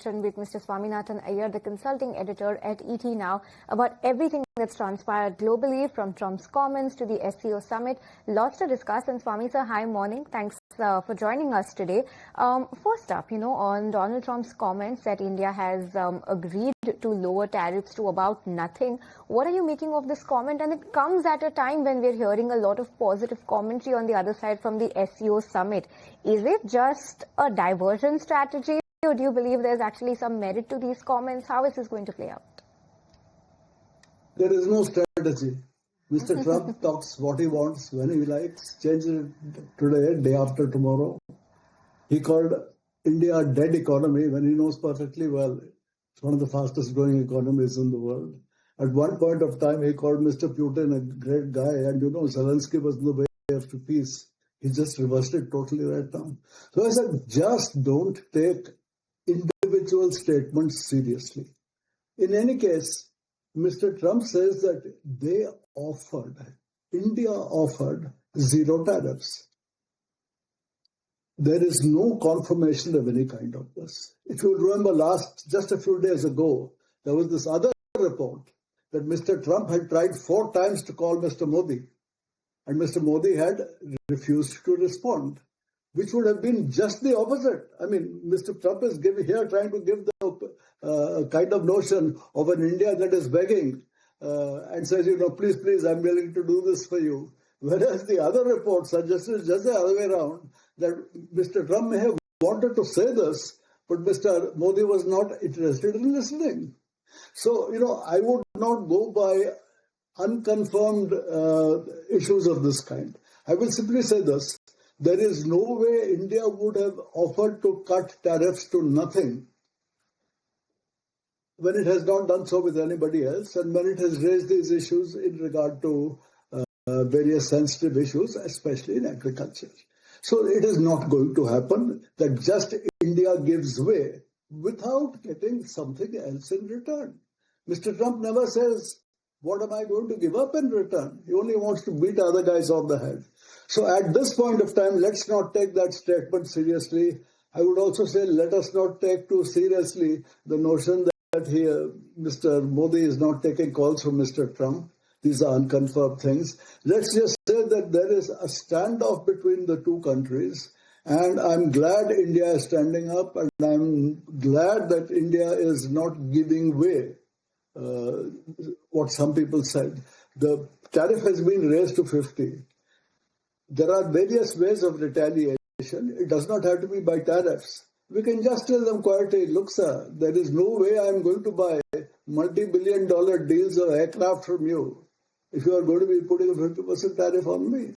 with Mr. Swaminathan Aiyar, the consulting editor at ET Now, about everything that's transpired globally, from Trump's comments to the SCO Summit. Lots to discuss. And Swami sir, hi, morning. Thanks for joining us today. First up, on Donald Trump's comments that India has agreed to lower tariffs to about nothing. What are you making of this comment? And it comes at a time when we're hearing a lot of positive commentary on the other side from the SCO Summit. Is it just a diversion strategy? Or do you believe there's actually some merit to these comments? How is this going to play out? There is no strategy. Mr. Trump talks what he wants, when he likes, changes it today, day after tomorrow. He called India a dead economy when he knows perfectly well it's one of the fastest growing economies in the world. At one point of time, he called Mr. Putin a great guy, and Zelensky was the way of peace. He just reversed it totally right now. So I said, just don't take individual statements seriously. In any case, Mr. Trump says that India offered zero tariffs. There is no confirmation of any kind of this. If you remember just a few days ago, there was this other report that Mr. Trump had tried 4 times to call Mr. Modi, and Mr. Modi had refused to respond, which would have been just the opposite. I mean, Mr. Trump is trying to give the kind of notion of an India that is begging and says, please, I'm willing to do this for you. Whereas the other report suggested just the other way around, that Mr. Trump may have wanted to say this, but Mr. Modi was not interested in listening. So, I would not go by unconfirmed issues of this kind. I will simply say this. There is no way India would have offered to cut tariffs to nothing when it has not done so with anybody else, and when it has raised these issues in regard to various sensitive issues, especially in agriculture. So it is not going to happen that just India gives way without getting something else in return. Mr. Trump never says, what am I going to give up in return? He only wants to beat other guys on the head. So at this point of time, let's not take that statement seriously. I would also say, let us not take too seriously the notion that Mr. Modi is not taking calls from Mr. Trump. These are unconfirmed things. Let's just say that there is a standoff between the two countries. And I'm glad India is standing up, and I'm glad that India is not giving way. What some people said. The tariff has been raised to 50. There are various ways of retaliation. It does not have to be by tariffs. We can just tell them quietly, look, sir, there is no way I'm going to buy multi-billion-dollar deals of aircraft from you if you are going to be putting a 50% tariff on me.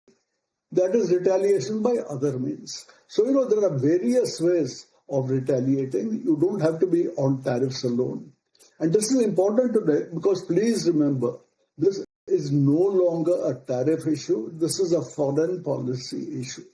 That is retaliation by other means. So, there are various ways of retaliating. You don't have to be on tariffs alone. And this is important today because please remember, this is no longer a tariff issue. This is a foreign policy issue.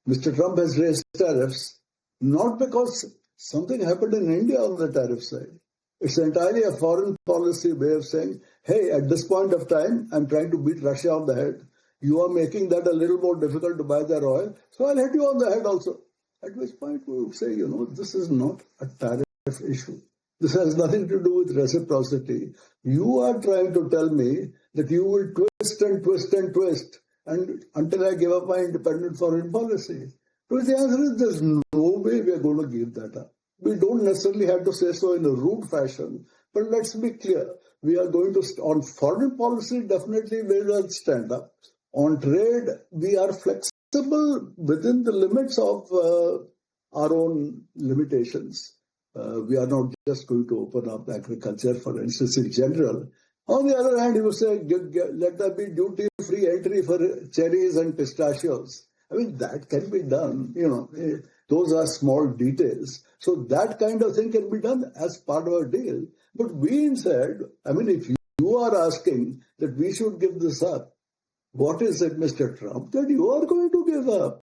Mr. Trump has raised tariffs not because something happened in India on the tariff side. It's entirely a foreign policy way of saying, hey, at this point of time, I'm trying to beat Russia on the head. You are making that a little more difficult to buy their oil, so I'll hit you on the head also. At which point we would say, this is not a tariff issue. This has nothing to do with reciprocity. You are trying to tell me that you will twist and twist and twist until I give up my independent foreign policy. So the answer is there's no way we are going to give that up. We don't necessarily have to say so in a rude fashion, but let's be clear. We are going to, on foreign policy, definitely we will stand up. On trade, we are flexible within the limits of our own limitations. We are not just going to open up agriculture, for instance, in general. On the other hand, you would say, let there be duty-free entry for cherries and pistachios. I mean, that can be done. Those are small details. So that kind of thing can be done as part of a deal. But we instead, if you are asking that we should give this up, what is it, Mr. Trump, that you are going to give up?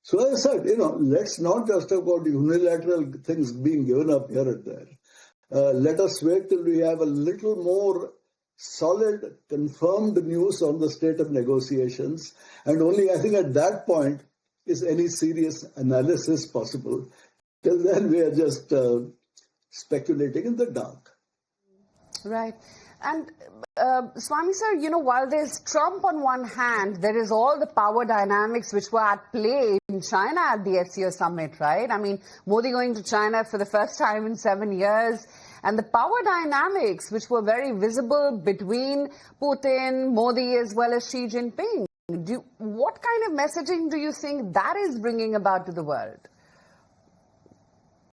So as I said, let's not just talk about unilateral things being given up here and there. Let us wait till we have a little more solid, confirmed news on the state of negotiations. And only, I think, at that point is any serious analysis possible. Till then, we are just speculating in the dark. Right. And Swami sir, while there's Trump on one hand, there is all the power dynamics which were at play in China at the SCO Summit, right? I mean, Modi going to China for the first time in 7 years, and the power dynamics which were very visible between Putin, Modi, as well as Xi Jinping. What kind of messaging do you think that is bringing about to the world?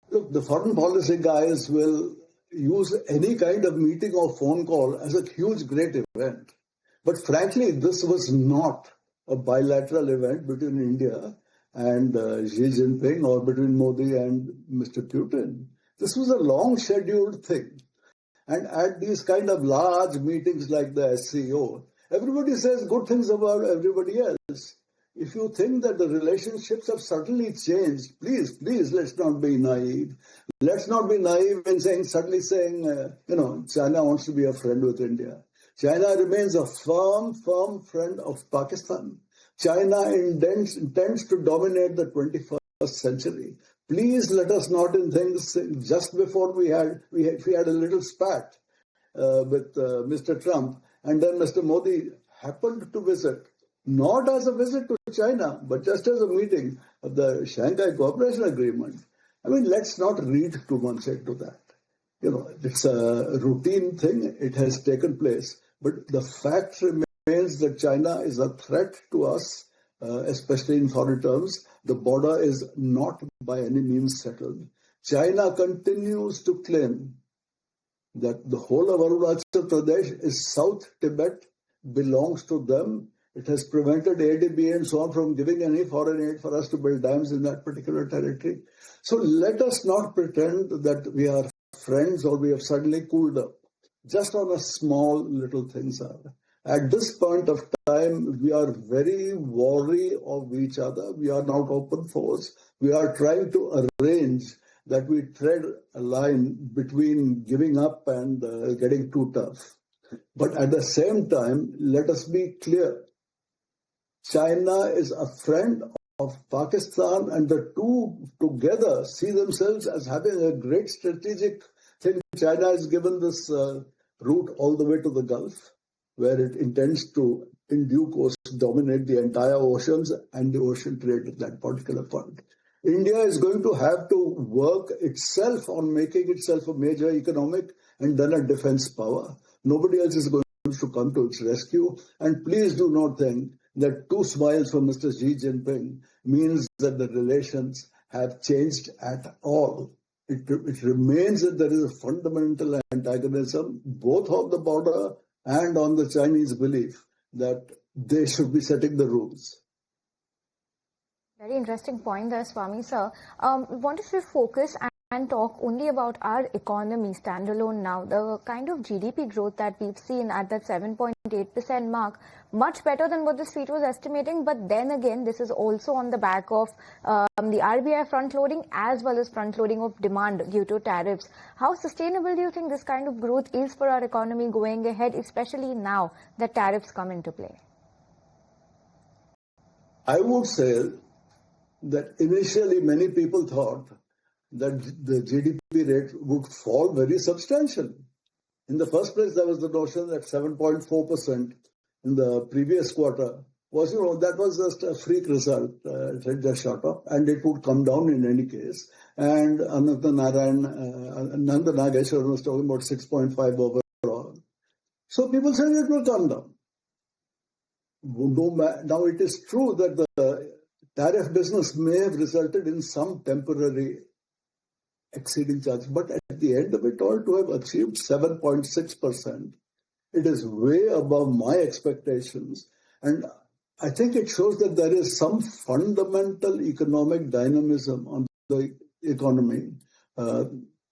Look, the foreign policy guys will use any kind of meeting or phone call as a huge, great event. But frankly, this was not a bilateral event between India and Xi Jinping or between Modi and Mr. Putin. This was a long scheduled thing. And at these kind of large meetings like the SCO, everybody says good things about everybody else. If you think that the relationships have suddenly changed, please, let's not be naive. Let's not be naive in suddenly saying, China wants to be a friend with India. China remains a firm friend of Pakistan. China intends to dominate the 21st century. Please let us not in things. Just before we had a little spat with Mr. Trump, and then Mr. Modi happened to visit. Not as a visit to China, but just as a meeting of the Shanghai Cooperation Agreement. I mean, let's not read too much into that. It's a routine thing. It has taken place. But the fact remains that China is a threat to us, especially in foreign terms. The border is not by any means settled. China continues to claim that the whole of Arunachal Pradesh is South Tibet, belongs to them. It has prevented ADB and so on from giving any foreign aid for us to build dams in that particular territory. So let us not pretend that we are friends or we have suddenly cooled up just on a small little things. At this point of time, we are very wary of each other. We are not open foes. We are trying to arrange that we tread a line between giving up and getting too tough. But at the same time, let us be clear. China is a friend of Pakistan, and the two together see themselves as having a great strategic thing. China has given this route all the way to the Gulf, where it intends to, in due course, dominate the entire oceans and the ocean trade at that particular point. India is going to have to work itself on making itself a major economic and then a defense power. Nobody else is going to come to its rescue. And please do not think that two smiles from Mr. Xi Jinping means that the relations have changed at all. It remains that there is a fundamental antagonism, both on the border and on the Chinese belief that they should be setting the rules. Very interesting point there, Swami sir. We wanted to focus and talk only about our economy standalone now. The kind of GDP growth that we've seen at that 7.8% mark, much better than what the street was estimating. But then again, this is also on the back of the RBI front-loading as well as front-loading of demand due to tariffs. How sustainable do you think this kind of growth is for our economy going ahead, especially now that tariffs come into play? I would say that initially many people thought that the GDP rate would fall very substantially. In the first place, there was the notion that 7.4% in the previous quarter was, that was just a freak result. It had just shot up and it would come down in any case. And Nanda Nageswaran was talking about 6.5 overall. So people said it will come down. Now it is true that the tariff business may have resulted in some temporary exceeding charge, but at the end of it all, to have achieved 7.6%, it is way above my expectations. And I think it shows that there is some fundamental economic dynamism on the economy,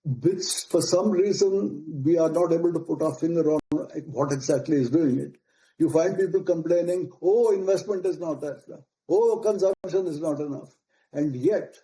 which for some reason we are not able to put our finger on what exactly is doing it. You find people complaining, investment is not enough. Consumption is not enough. And yet,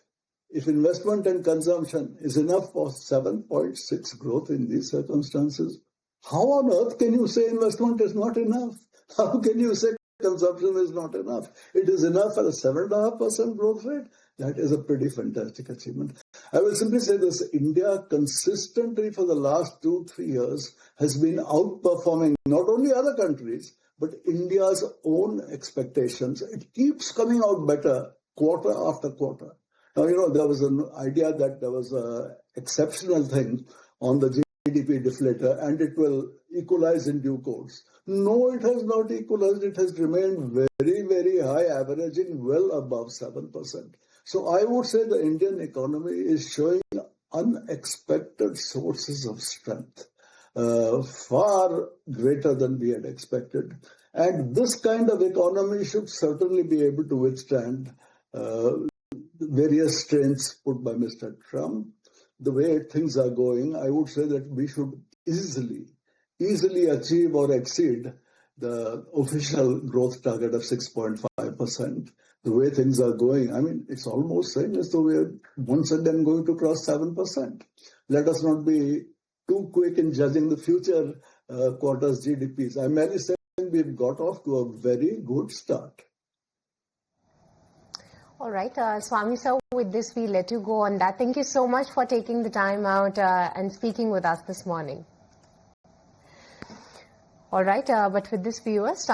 if investment and consumption is enough for 7.6 growth in these circumstances, how on earth can you say investment is not enough? How can you say consumption is not enough? It is enough at a 7.5% growth rate. That is a pretty fantastic achievement. I will simply say this: India consistently for the last 2-3 years has been outperforming not only other countries, but India's own expectations. It keeps coming out better quarter after quarter. Now, there was an idea that there was an exceptional thing on the GDP deflator and it will equalize in due course. No, it has not equalized. It has remained very, very high, averaging well above 7%. So I would say the Indian economy is showing unexpected sources of strength, far greater than we had expected. And this kind of economy should certainly be able to withstand various strains put by Mr. Trump. The way things are going, I would say that we should easily achieve or exceed the official growth target of 6.5%. The way things are going, I mean, it's almost saying as though we are once again going to cross 7%. Let us not be too quick in judging the future quarters' GDPs. I'm merely saying we've got off to a very good start. All right, Swami sir, with this we let you go on that. Thank you so much for taking the time out and speaking with us this morning. All right, but with this, viewers, time